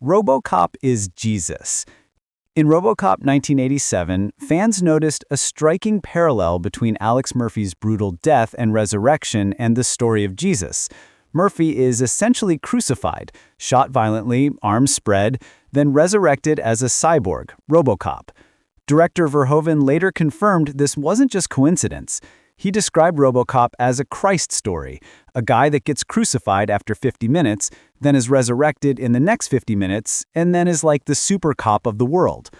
Robocop Is Jesus. In Robocop 1987, fans noticed a striking parallel between Alex Murphy's brutal death and resurrection and the story of Jesus. Murphy is essentially crucified, shot violently, arms spread, then resurrected as a cyborg, Robocop. Director Verhoeven later confirmed this wasn't just coincidence. He described Robocop as a Christ story, a guy that gets crucified after 50 minutes, then is resurrected in the next 50 minutes, and then is like the super cop of the world.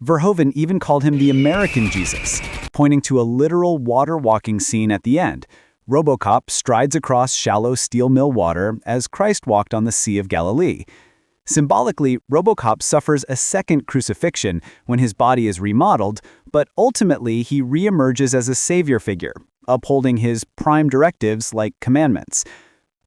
Verhoeven even called him the American Jesus, pointing to a literal water-walking scene at the end. Robocop strides across shallow steel mill water as Christ walked on the Sea of Galilee. Symbolically, Robocop suffers a second crucifixion when his body is remodeled, but ultimately he reemerges as a savior figure, upholding his prime directives like commandments.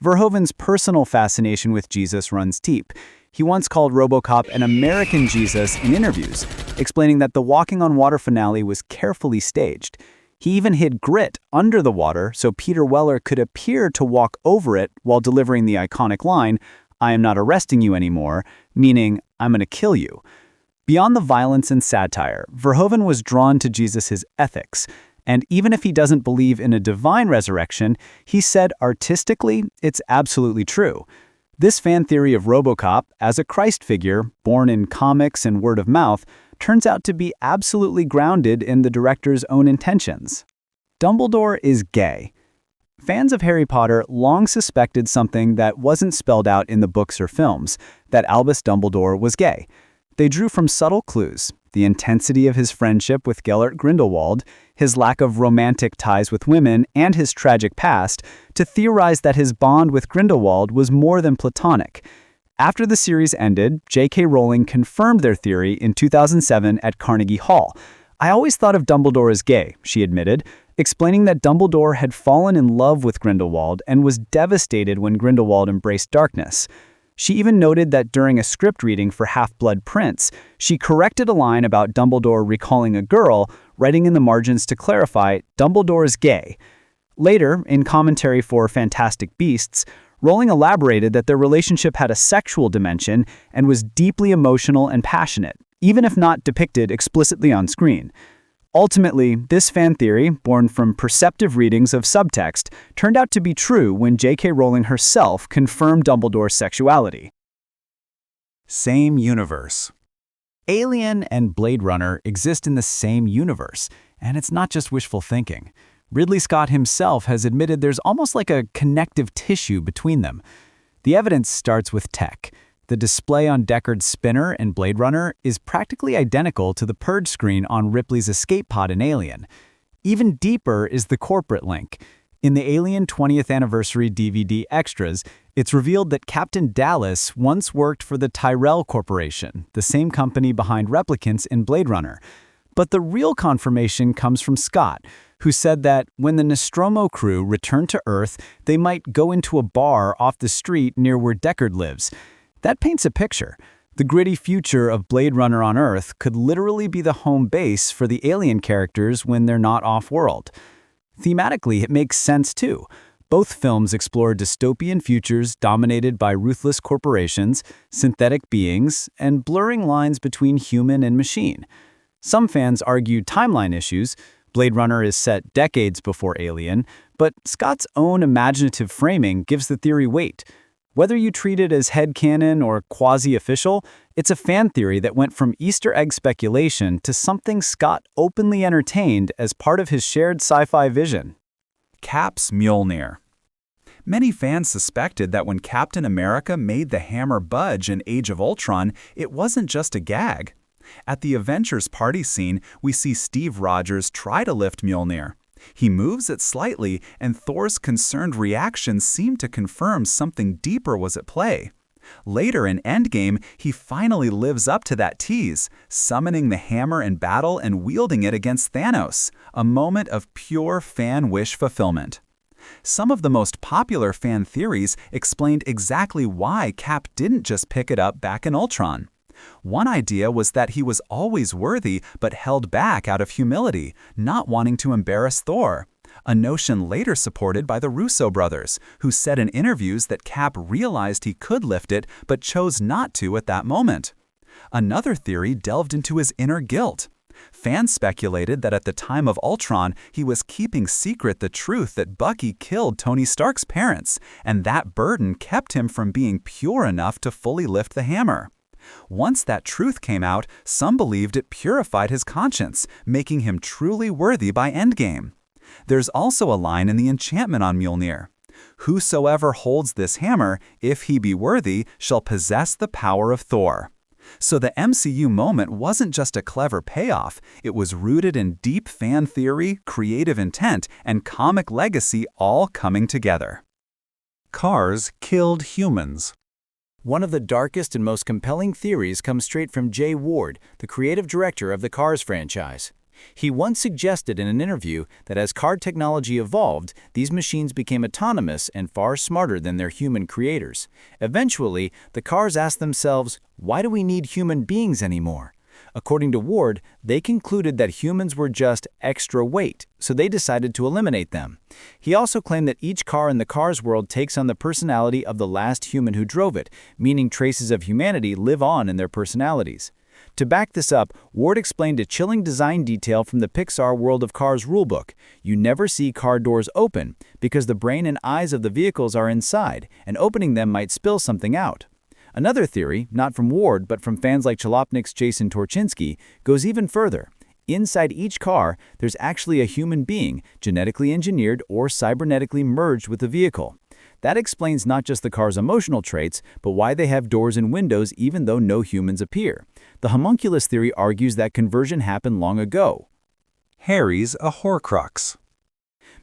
Verhoeven's personal fascination with Jesus runs deep. He once called Robocop an American Jesus in interviews, explaining that the Walking on Water finale was carefully staged. He even hid grit under the water so Peter Weller could appear to walk over it while delivering the iconic line, "I am not arresting you anymore," meaning, "I'm going to kill you." Beyond the violence and satire, Verhoeven was drawn to Jesus' ethics, and even if he doesn't believe in a divine resurrection, he said artistically it's absolutely true. This fan theory of Robocop as a Christ figure, born in comics and word of mouth, turns out to be absolutely grounded in the director's own intentions. Dumbledore is gay. Fans of Harry Potter long suspected something that wasn't spelled out in the books or films, that Albus Dumbledore was gay. They drew from subtle clues, the intensity of his friendship with Gellert Grindelwald, his lack of romantic ties with women, and his tragic past, to theorize that his bond with Grindelwald was more than platonic. After the series ended, J.K. Rowling confirmed their theory in 2007 at Carnegie Hall. "I always thought of Dumbledore as gay," she admitted, explaining that Dumbledore had fallen in love with Grindelwald and was devastated when Grindelwald embraced darkness. She even noted that during a script reading for Half-Blood Prince, she corrected a line about Dumbledore recalling a girl, writing in the margins to clarify, "Dumbledore is gay." Later, in commentary for Fantastic Beasts, Rowling elaborated that their relationship had a sexual dimension and was deeply emotional and passionate, even if not depicted explicitly on screen. Ultimately, this fan theory, born from perceptive readings of subtext, turned out to be true when J.K. Rowling herself confirmed Dumbledore's sexuality. Same universe. Alien and Blade Runner exist in the same universe, and it's not just wishful thinking. Ridley Scott himself has admitted there's almost like a connective tissue between them. The evidence starts with tech. The display on Deckard's spinner in Blade Runner is practically identical to the purge screen on Ripley's escape pod in Alien. Even deeper is the corporate link. In the Alien 20th Anniversary DVD extras, it's revealed that Captain Dallas once worked for the Tyrell Corporation, the same company behind replicants in Blade Runner. But the real confirmation comes from Scott, who said that when the Nostromo crew returned to Earth, they might go into a bar off the street near where Deckard lives. That paints a picture. The gritty future of Blade Runner on Earth could literally be the home base for the alien characters when they're not off-world. Thematically, it makes sense too. Both films explore dystopian futures dominated by ruthless corporations, synthetic beings, and blurring lines between human and machine. Some fans argue timeline issues. Blade Runner is set decades before Alien, but Scott's own imaginative framing gives the theory weight. Whether you treat it as headcanon or quasi-official, it's a fan theory that went from Easter egg speculation to something Scott openly entertained as part of his shared sci-fi vision. Cap's Mjolnir. Many fans suspected that when Captain America made the hammer budge in Age of Ultron, it wasn't just a gag. At the Avengers party scene, we see Steve Rogers try to lift Mjolnir. He moves it slightly, and Thor's concerned reaction seemed to confirm something deeper was at play. Later in Endgame, he finally lives up to that tease, summoning the hammer in battle and wielding it against Thanos, a moment of pure fan wish fulfillment. Some of the most popular fan theories explained exactly why Cap didn't just pick it up back in Ultron. One idea was that he was always worthy but held back out of humility, not wanting to embarrass Thor. a notion later supported by the Russo brothers, who said in interviews that Cap realized he could lift it but chose not to at that moment. Another theory delved into his inner guilt. Fans speculated that at the time of Ultron, he was keeping secret the truth that Bucky killed Tony Stark's parents, and that burden kept him from being pure enough to fully lift the hammer. Once that truth came out, some believed it purified his conscience, making him truly worthy by Endgame. There's also a line in the enchantment on Mjolnir. "Whosoever holds this hammer, if he be worthy, shall possess the power of Thor." So the MCU moment wasn't just a clever payoff, it was rooted in deep fan theory, creative intent, and comic legacy all coming together. Cars killed humans. One of the darkest and most compelling theories comes straight from Jay Ward, the creative director of the Cars franchise. He once suggested in an interview that as car technology evolved, these machines became autonomous and far smarter than their human creators. Eventually, the cars asked themselves, why do we need human beings anymore? According to Ward, they concluded that humans were just extra weight, so they decided to eliminate them. He also claimed that each car in the Cars world takes on the personality of the last human who drove it, meaning traces of humanity live on in their personalities. To back this up, Ward explained a chilling design detail from the Pixar World of Cars rulebook. You never see car doors open, because the brain and eyes of the vehicles are inside, and opening them might spill something out. Another theory, not from Ward but from fans like Chalopnik's Jason Torchinsky, goes even further. Inside each car, there's actually a human being, genetically engineered or cybernetically merged with the vehicle. That explains not just the car's emotional traits, but why they have doors and windows even though no humans appear. The homunculus theory argues that conversion happened long ago. Harry's A Horcrux.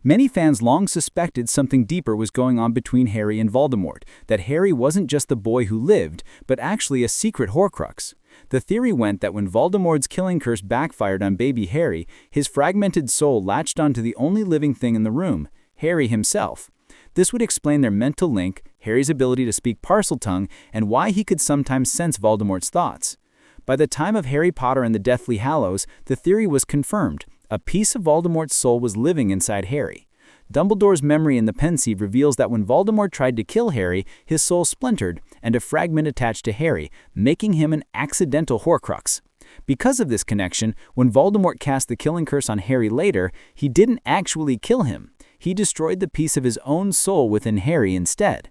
Many fans long suspected something deeper was going on between Harry and Voldemort, that Harry wasn't just the boy who lived, but actually a secret Horcrux. The theory went that when Voldemort's killing curse backfired on baby Harry, his fragmented soul latched onto the only living thing in the room, Harry himself. This would explain their mental link, Harry's ability to speak Parseltongue, and why he could sometimes sense Voldemort's thoughts. By the time of Harry Potter and the Deathly Hallows, the theory was confirmed. A piece of Voldemort's soul was living inside Harry. Dumbledore's memory in the Pensieve reveals that when Voldemort tried to kill Harry, his soul splintered, and a fragment attached to Harry, making him an accidental Horcrux. Because of this connection, when Voldemort cast the killing curse on Harry later, he didn't actually kill him. He destroyed the piece of his own soul within Harry instead.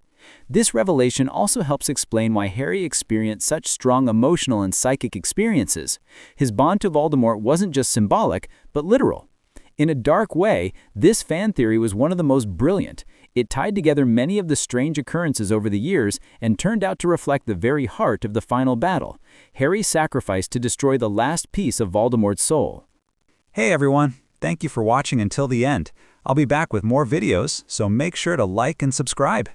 This revelation also helps explain why Harry experienced such strong emotional and psychic experiences. His bond to Voldemort wasn't just symbolic, but literal. In a dark way, this fan theory was one of the most brilliant. It tied together many of the strange occurrences over the years and turned out to reflect the very heart of the final battle, Harry's sacrifice to destroy the last piece of Voldemort's soul. Hey everyone, thank you for watching until the end. I'll be back with more videos, so make sure to like and subscribe.